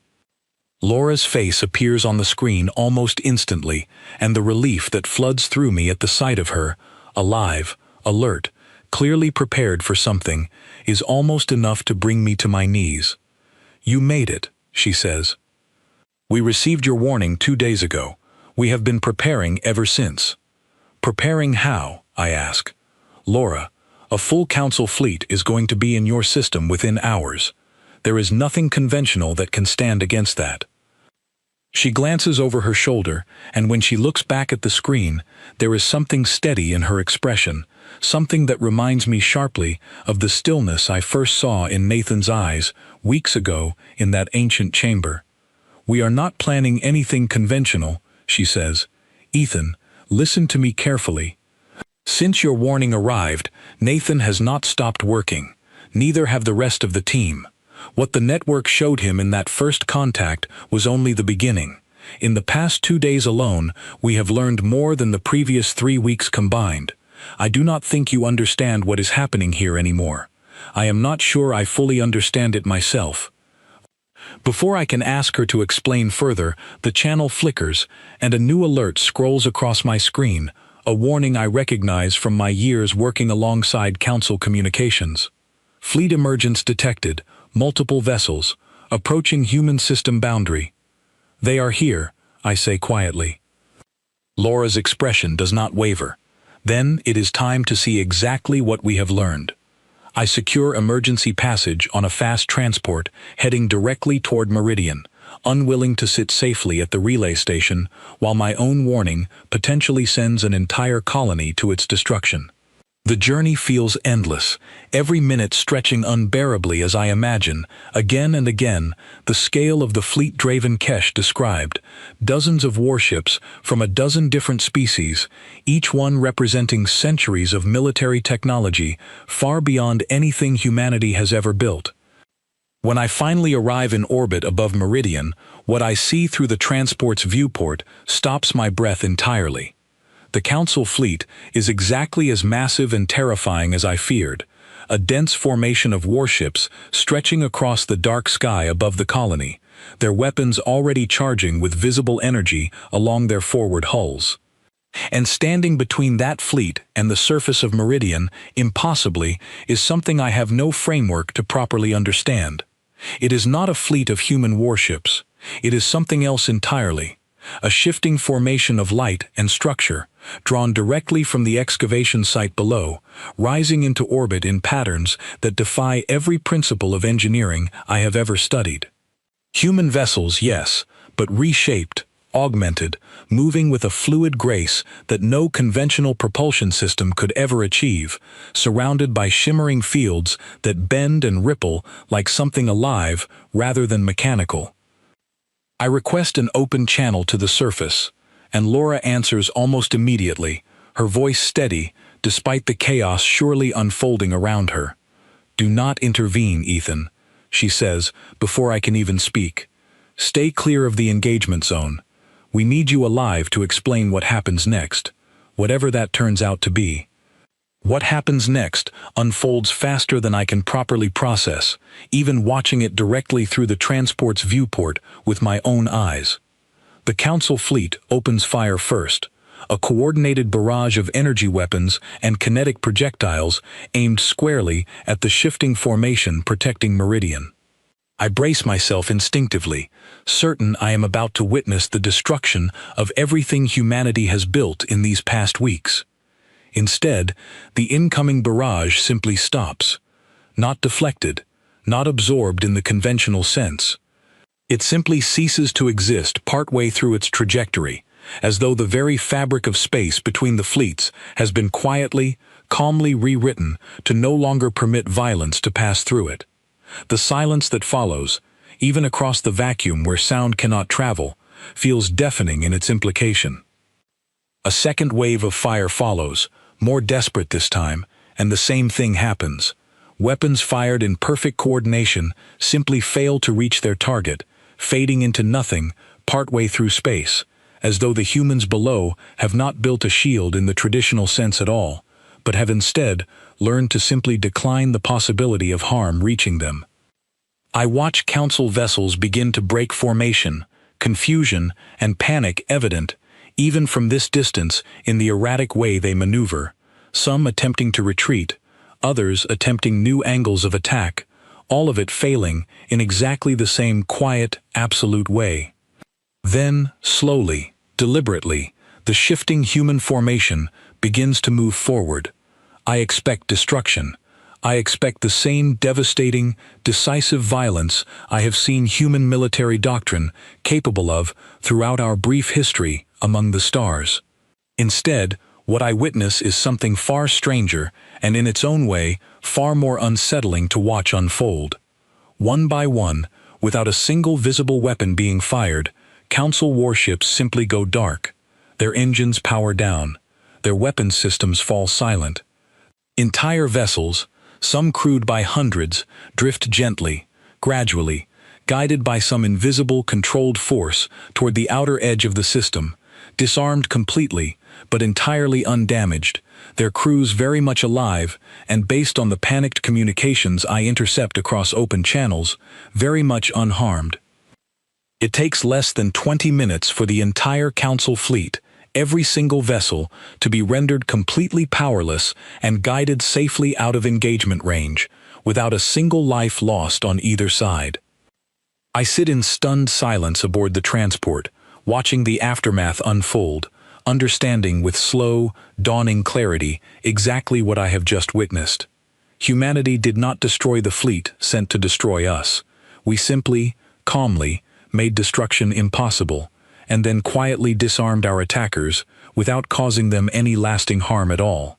Laura's face appears on the screen almost instantly, and the relief that floods through me at the sight of her, alive, alert, clearly prepared for something, is almost enough to bring me to my knees. "You made it," she says. "We received your warning 2 days ago. We have been preparing ever since." "Preparing how?" I ask. "Laura, a full Council fleet is going to be in your system within hours. There is nothing conventional that can stand against that." She glances over her shoulder, and when she looks back at the screen, there is something steady in her expression, something that reminds me sharply of the stillness I first saw in Nathan's eyes weeks ago in that ancient chamber. "We are not planning anything conventional," she says. "Ethan, listen to me carefully. Since your warning arrived, Nathan has not stopped working. Neither have the rest of the team. What the network showed him in that first contact was only the beginning. In the past 2 days alone, we have learned more than the previous 3 weeks combined. I do not think you understand what is happening here anymore. I am not sure I fully understand it myself." Before I can ask her to explain further, the channel flickers, and a new alert scrolls across my screen, a warning I recognize from my years working alongside Council communications. "Fleet emergence detected. Multiple vessels, approaching human system boundary." "They are here," I say quietly. Laura's expression does not waver. Then it is time to see exactly what we have learned. I secure emergency passage on a fast transport, heading directly toward Meridian, unwilling to sit safely at the relay station, while my own warning potentially sends an entire colony to its destruction. The journey feels endless, every minute stretching unbearably as I imagine, again and again, the scale of the fleet Draven Kesh described. Dozens of warships from a dozen different species, each one representing centuries of military technology, far beyond anything humanity has ever built. When I finally arrive in orbit above Meridian, what I see through the transport's viewport stops my breath entirely. The Council fleet is exactly as massive and terrifying as I feared, a dense formation of warships stretching across the dark sky above the colony, their weapons already charging with visible energy along their forward hulls. And standing between that fleet and the surface of Meridian, impossibly, is something I have no framework to properly understand. It is not a fleet of human warships. It is something else entirely. A shifting formation of light and structure, drawn directly from the excavation site below, rising into orbit in patterns that defy every principle of engineering I have ever studied. Human vessels, yes, but reshaped, augmented, moving with a fluid grace that no conventional propulsion system could ever achieve, surrounded by shimmering fields that bend and ripple like something alive rather than mechanical. I request an open channel to the surface, and Laura answers almost immediately, her voice steady despite the chaos surely unfolding around her. "Do not intervene, Ethan," she says before I can even speak. "Stay clear of the engagement zone. We need you alive to explain what happens next, whatever that turns out to be." What happens next unfolds faster than I can properly process, even watching it directly through the transport's viewport with my own eyes. The Council fleet opens fire first, a coordinated barrage of energy weapons and kinetic projectiles aimed squarely at the shifting formation protecting Meridian. I brace myself instinctively, certain I am about to witness the destruction of everything humanity has built in these past weeks. Instead, the incoming barrage simply stops, not deflected, not absorbed in the conventional sense. It simply ceases to exist partway through its trajectory, as though the very fabric of space between the fleets has been quietly, calmly rewritten to no longer permit violence to pass through it. The silence that follows, even across the vacuum where sound cannot travel, feels deafening in its implication. A second wave of fire follows, more desperate this time, and the same thing happens. Weapons fired in perfect coordination simply fail to reach their target, fading into nothing partway through space, as though the humans below have not built a shield in the traditional sense at all, but have instead learned to simply decline the possibility of harm reaching them. I watch Council vessels begin to break formation, confusion and panic evident, even from this distance in the erratic way they maneuver, some attempting to retreat, others attempting new angles of attack, all of it failing in exactly the same quiet, absolute way. Then, slowly, deliberately, the shifting human formation begins to move forward. I expect destruction. I expect the same devastating, decisive violence I have seen human military doctrine capable of throughout our brief history among the stars. Instead, what I witness is something far stranger and in its own way far more unsettling to watch unfold. One by one, without a single visible weapon being fired, Council warships simply go dark. Their engines power down. Their weapon systems fall silent. Entire vessels, some crewed by hundreds, drift gently, gradually, guided by some invisible controlled force toward the outer edge of the system, disarmed completely, but entirely undamaged, their crews very much alive, and based on the panicked communications I intercept across open channels, very much unharmed. It takes less than 20 minutes for the entire Council fleet, every single vessel, to be rendered completely powerless and guided safely out of engagement range, without a single life lost on either side. I sit in stunned silence aboard the transport, watching the aftermath unfold, understanding with slow, dawning clarity exactly what I have just witnessed. Humanity did not destroy the fleet sent to destroy us. We simply, calmly, made destruction impossible, and then quietly disarmed our attackers without causing them any lasting harm at all.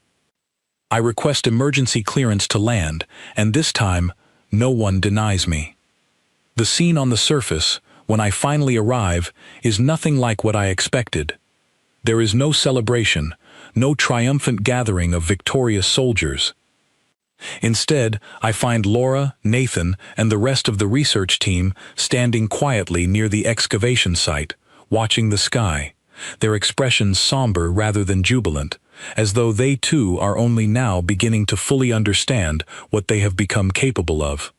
I request emergency clearance to land, and this time, no one denies me. The scene on the surface, when I finally arrive, is nothing like what I expected. There is no celebration, no triumphant gathering of victorious soldiers. Instead, I find Laura, Nathan, and the rest of the research team standing quietly near the excavation site, watching the sky, their expressions somber rather than jubilant, as though they too are only now beginning to fully understand what they have become capable of.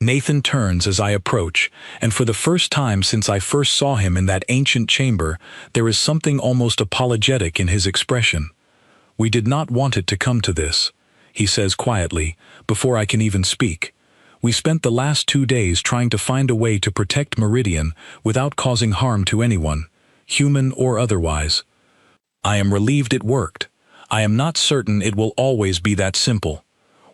Nathan turns as I approach, and for the first time since I first saw him in that ancient chamber, there is something almost apologetic in his expression. "We did not want it to come to this," he says quietly, before I can even speak. "We spent the last 2 days trying to find a way to protect Meridian without causing harm to anyone, human or otherwise. I am relieved it worked. I am not certain it will always be that simple.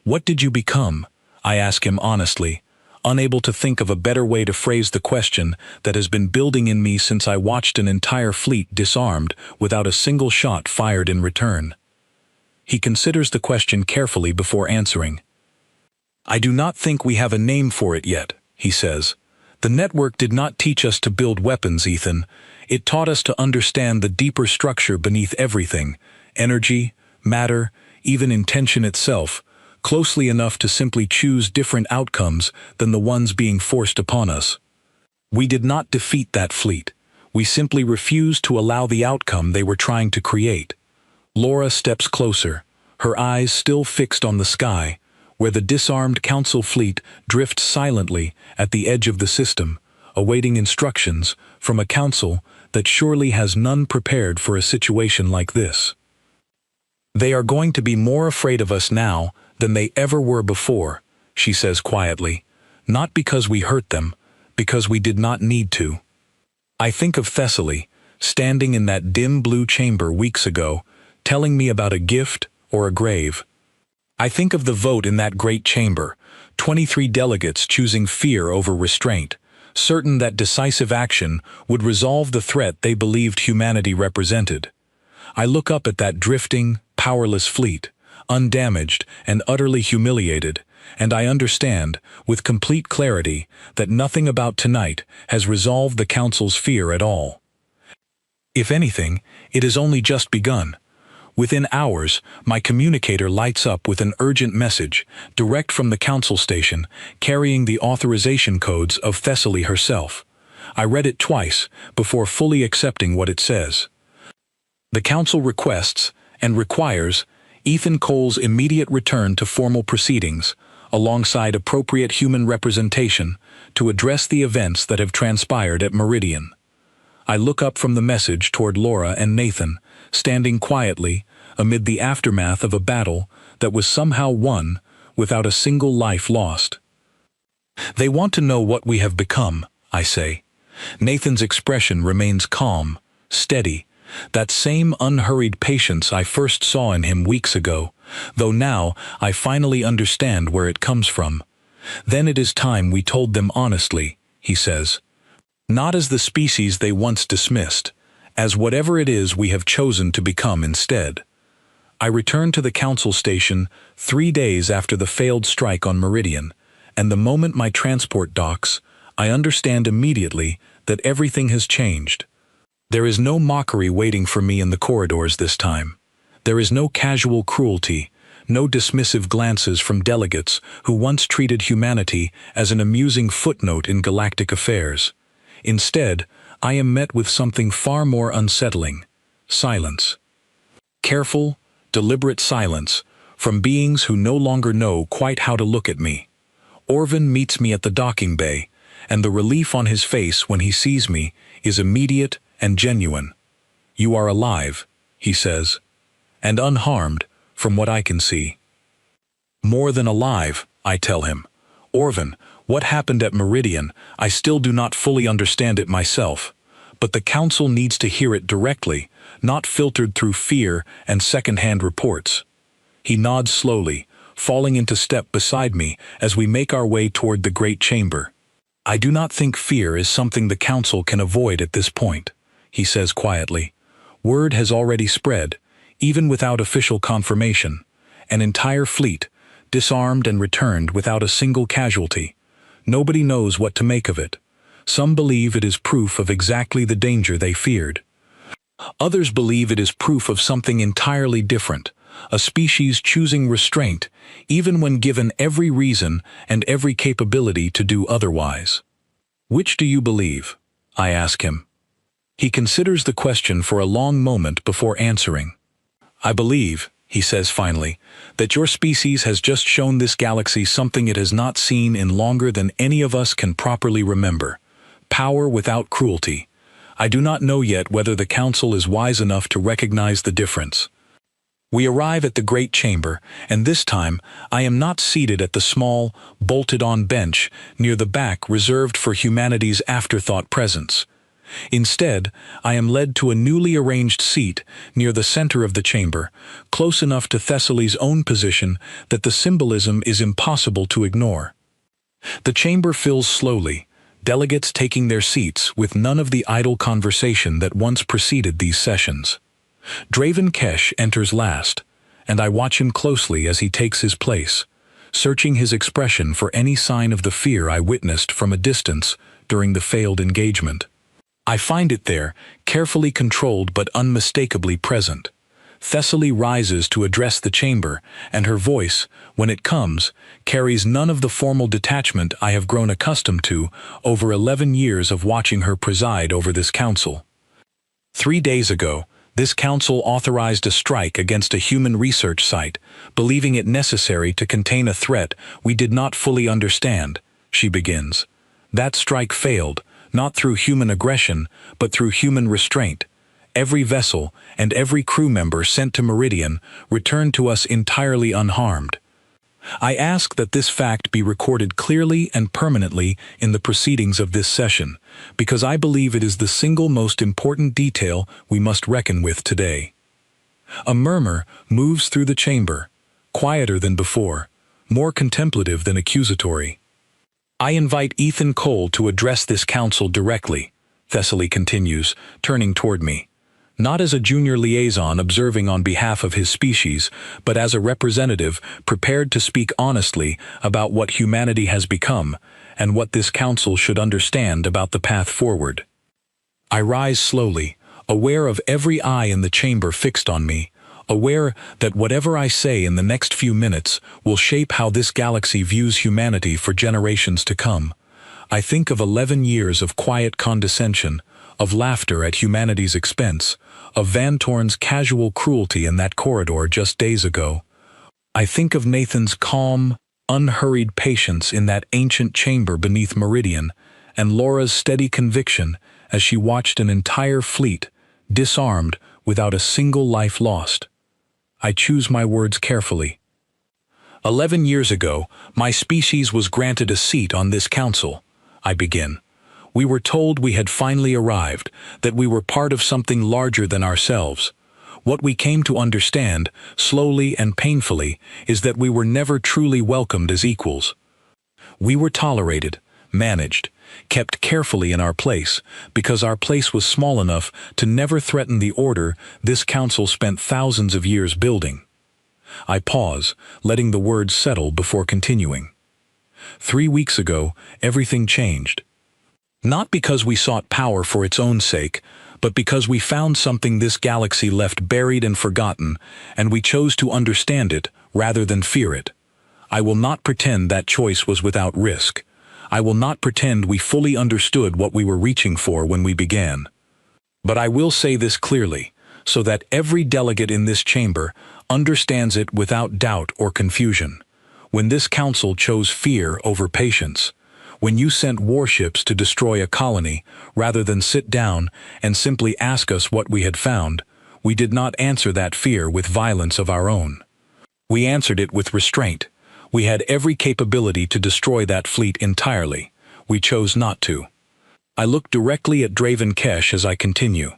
What did you become?" I ask him honestly, unable to think of a better way to phrase the question that has been building in me since I watched an entire fleet disarmed without a single shot fired in return. He considers the question carefully before answering. "I do not think we have a name for it yet," he says. "The network did not teach us to build weapons, Ethan. It taught us to understand the deeper structure beneath everything, energy, matter, even intention itself, closely enough to simply choose different outcomes than the ones being forced upon us. We did not defeat that fleet. We simply refused to allow the outcome they were trying to create." Laura steps closer, her eyes still fixed on the sky, where the disarmed Council fleet drifts silently at the edge of the system, awaiting instructions from a Council that surely has none prepared for a situation like this. "They are going to be more afraid of us now than they ever were before," she says quietly, "not because we hurt them, because we did not need to." I think of Thessaly, standing in that dim blue chamber weeks ago, telling me about a gift or a grave. I think of the vote in that great chamber, 23 delegates choosing fear over restraint, certain that decisive action would resolve the threat they believed humanity represented. I look up at that drifting, powerless fleet, undamaged and utterly humiliated, and I understand, with complete clarity, that nothing about tonight has resolved the Council's fear at all. If anything, it has only just begun. Within hours, my communicator lights up with an urgent message, direct from the council station, carrying the authorization codes of Thessaly herself. I read it twice, before fully accepting what it says. The council requests, and requires, Ethan Cole's immediate return to formal proceedings, alongside appropriate human representation, to address the events that have transpired at Meridian. I look up from the message toward Laura and Nathan, standing quietly amid the aftermath of a battle that was somehow won without a single life lost. They want to know what we have become, I say. Nathan's expression remains calm, steady, that same unhurried patience I first saw in him weeks ago, though now I finally understand where it comes from. Then it is time we told them honestly, he says. Not as the species they once dismissed, as whatever it is we have chosen to become instead. I return to the council station 3 days after the failed strike on Meridian, and the moment my transport docks, I understand immediately that everything has changed. There is no mockery waiting for me in the corridors this time. There is no casual cruelty, no dismissive glances from delegates who once treated humanity as an amusing footnote in galactic affairs. Instead, I am met with something far more unsettling: silence. Careful, deliberate silence from beings who no longer know quite how to look at me. Orvin meets me at the docking bay, and the relief on his face when he sees me is immediate and genuine. You are alive, he says, and unharmed from what I can see. More than alive, I tell him. Orvin, what happened at Meridian, I still do not fully understand it myself, but the council needs to hear it directly, not filtered through fear and second-hand reports. He nods slowly, falling into step beside me as we make our way toward the great chamber. I do not think fear is something the council can avoid at this point, he says quietly. Word has already spread, even without official confirmation. An entire fleet, disarmed and returned without a single casualty. Nobody knows what to make of it. Some believe it is proof of exactly the danger they feared. Others believe it is proof of something entirely different, a species choosing restraint, even when given every reason and every capability to do otherwise. Which do you believe? I ask him. He considers the question for a long moment before answering. I believe, he says finally, that your species has just shown this galaxy something it has not seen in longer than any of us can properly remember. Power without cruelty. I do not know yet whether the Council is wise enough to recognize the difference. We arrive at the great chamber, and this time I am not seated at the small, bolted-on bench near the back reserved for humanity's afterthought presence. Instead, I am led to a newly arranged seat near the center of the chamber, close enough to Thessaly's own position that the symbolism is impossible to ignore. The chamber fills slowly, delegates taking their seats with none of the idle conversation that once preceded these sessions. Draven Kesh enters last, and I watch him closely as he takes his place, searching his expression for any sign of the fear I witnessed from a distance during the failed engagement. I find it there, carefully controlled but unmistakably present. Thessaly rises to address the chamber, and her voice, when it comes, carries none of the formal detachment I have grown accustomed to over 11 years of watching her preside over this council. 3 days ago, this council authorized a strike against a human research site, believing it necessary to contain a threat we did not fully understand, she begins. That strike failed, not through human aggression, but through human restraint. Every vessel and every crew member sent to Meridian returned to us entirely unharmed. I ask that this fact be recorded clearly and permanently in the proceedings of this session, because I believe it is the single most important detail we must reckon with today. A murmur moves through the chamber, quieter than before, more contemplative than accusatory. I invite Ethan Cole to address this council directly, Thessaly continues, turning toward me. Not as a junior liaison observing on behalf of his species, but as a representative prepared to speak honestly about what humanity has become and what this council should understand about the path forward. I rise slowly, aware of every eye in the chamber fixed on me, aware that whatever I say in the next few minutes will shape how this galaxy views humanity for generations to come. I think of 11 years of quiet condescension, of laughter at humanity's expense, of Van Torn's casual cruelty in that corridor just days ago. I think of Nathan's calm, unhurried patience in that ancient chamber beneath Meridian, and Laura's steady conviction as she watched an entire fleet, disarmed without a single life lost. I choose my words carefully. 11 years ago, my species was granted a seat on this council. I begin. We were told we had finally arrived, that we were part of something larger than ourselves. What we came to understand, slowly and painfully, is that we were never truly welcomed as equals. We were tolerated, managed, kept carefully in our place, because our place was small enough to never threaten the order this council spent thousands of years building. I pause, letting the words settle before continuing. 3 weeks ago, everything changed. Not because we sought power for its own sake, but because we found something this galaxy left buried and forgotten, and we chose to understand it rather than fear it. I will not pretend that choice was without risk. I will not pretend we fully understood what we were reaching for when we began. But I will say this clearly, so that every delegate in this chamber understands it without doubt or confusion. When this council chose fear over patience, when you sent warships to destroy a colony rather than sit down and simply ask us what we had found, we did not answer that fear with violence of our own. We answered it with restraint. We had every capability to destroy that fleet entirely. We chose not to. I look directly at Draven Kesh as I continue.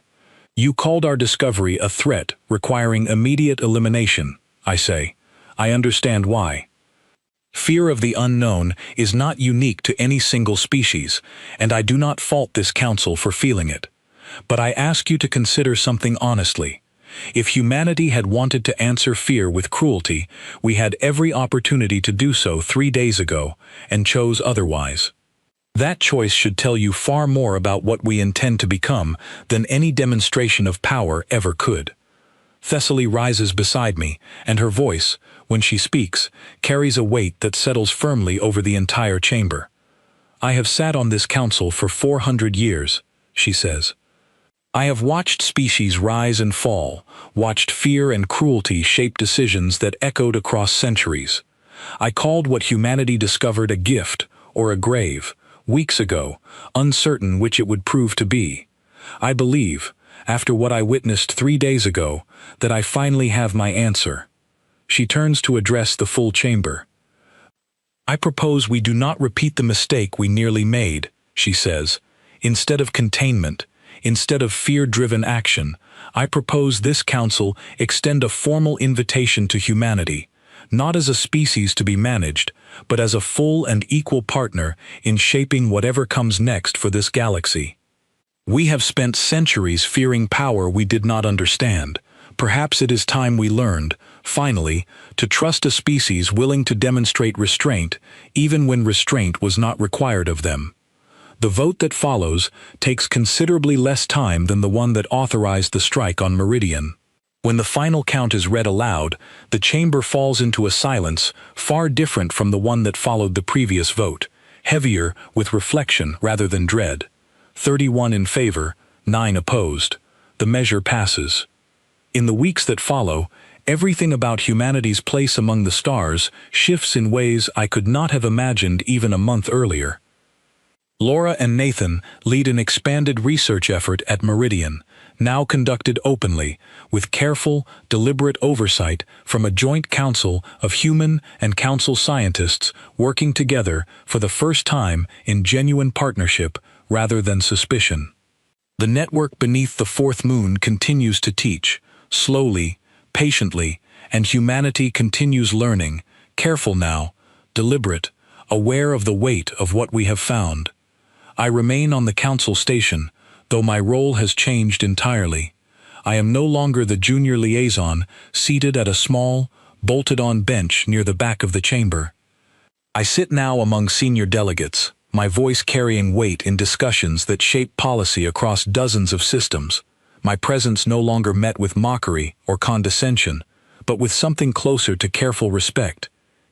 You called our discovery a threat requiring immediate elimination, I say. I understand why. Fear of the unknown is not unique to any single species, and I do not fault this council for feeling it. But I ask you to consider something honestly. If humanity had wanted to answer fear with cruelty, we had every opportunity to do so 3 days ago, and chose otherwise. That choice should tell you far more about what we intend to become than any demonstration of power ever could. Thessaly rises beside me, and her voice, when she speaks, carries a weight that settles firmly over the entire chamber. I have sat on this council for 400 years, she says. I have watched species rise and fall, watched fear and cruelty shape decisions that echoed across centuries. I called what humanity discovered a gift, or a grave, weeks ago, uncertain which it would prove to be. I believe, after what I witnessed 3 days ago, that I finally have my answer. She turns to address the full chamber. I propose we do not repeat the mistake we nearly made, she says. Instead of containment, instead of fear-driven action, I propose this council extend a formal invitation to humanity, not as a species to be managed, but as a full and equal partner in shaping whatever comes next for this galaxy. We have spent centuries fearing power we did not understand. Perhaps it is time we learned, finally, to trust a species willing to demonstrate restraint, even when restraint was not required of them. The vote that follows takes considerably less time than the one that authorized the strike on Meridian. When the final count is read aloud, the chamber falls into a silence far different from the one that followed the previous vote, heavier with reflection rather than dread. 31 in favor, 9 opposed. The measure passes. In the weeks that follow, everything about humanity's place among the stars shifts in ways I could not have imagined even a month earlier. Laura and Nathan lead an expanded research effort at Meridian, now conducted openly, with careful, deliberate oversight from a joint council of human and council scientists working together for the first time in genuine partnership rather than suspicion. The network beneath the fourth moon continues to teach, slowly, patiently, and humanity continues learning, careful now, deliberate, aware of the weight of what we have found. I remain on the council station, though my role has changed entirely. I am no longer the junior liaison, seated at a small, bolted-on bench near the back of the chamber. I sit now among senior delegates, my voice carrying weight in discussions that shape policy across dozens of systems. my presence no longer met with mockery or condescension, but with something closer to careful respect,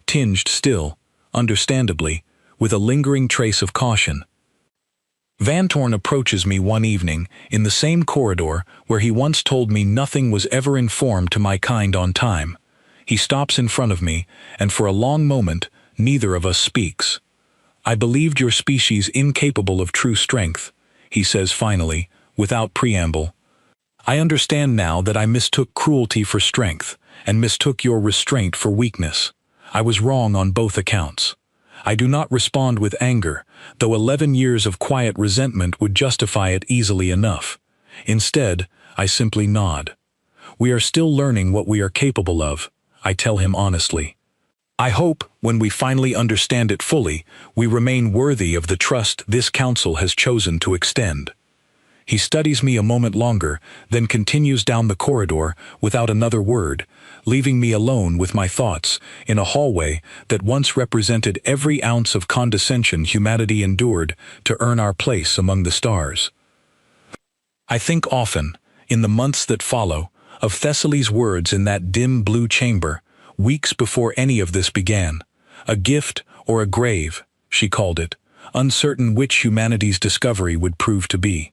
tinged still, understandably, with a lingering trace of caution. Van Torn approaches me one evening in the same corridor where he once told me nothing was ever informed to my kind on time. He stops in front of me, and for a long moment, neither of us speaks. "I believed your species incapable of true strength," he says finally, without preamble. "I understand now that I mistook cruelty for strength, and mistook your restraint for weakness. I was wrong on both accounts. I do not respond with anger, though 11 years of quiet resentment would justify it easily enough. Instead, I simply nod. We are still learning what we are capable of," I tell him honestly. "I hope, when we finally understand it fully, we remain worthy of the trust this council has chosen to extend." He studies me a moment longer, then continues down the corridor without another word, leaving me alone with my thoughts in a hallway that once represented every ounce of condescension humanity endured to earn our place among the stars. I think often, in the months that follow, of Thessaly's words in that dim blue chamber, weeks before any of this began. A gift or a grave, she called it, uncertain which humanity's discovery would prove to be.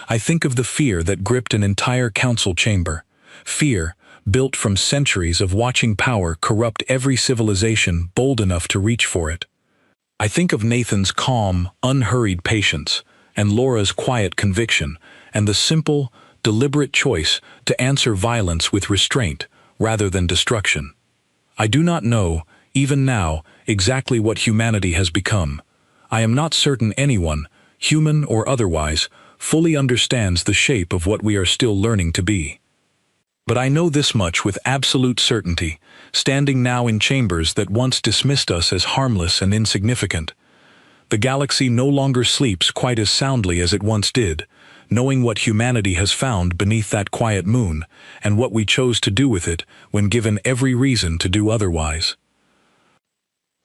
I think of the fear that gripped an entire council chamber, fear built from centuries of watching power corrupt every civilization bold enough to reach for it. I think of Nathan's calm, unhurried patience, and Laura's quiet conviction, and the simple, deliberate choice to answer violence with restraint rather than destruction. I do not know, even now, exactly what humanity has become. I am not certain anyone, human or otherwise, fully understands the shape of what we are still learning to be. But I know this much with absolute certainty, standing now in chambers that once dismissed us as harmless and insignificant. The galaxy no longer sleeps quite as soundly as it once did, knowing what humanity has found beneath that quiet moon, and what we chose to do with it when given every reason to do otherwise.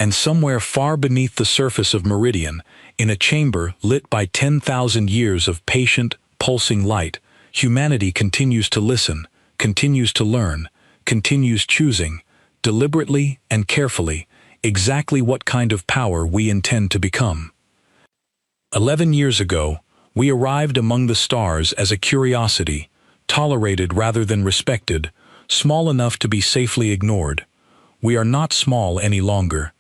And somewhere far beneath the surface of Meridian, in a chamber lit by 10,000 years of patient, pulsing light, humanity continues to listen, continues to learn, continues choosing, deliberately and carefully, exactly what kind of power we intend to become. 11 years ago, we arrived among the stars as a curiosity, tolerated rather than respected, small enough to be safely ignored. We are not small any longer.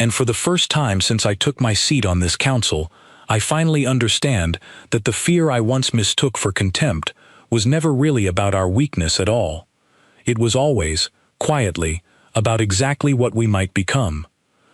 And for the first time since I took my seat on this council, I finally understand that the fear I once mistook for contempt was never really about our weakness at all. It was always, quietly, about exactly what we might become.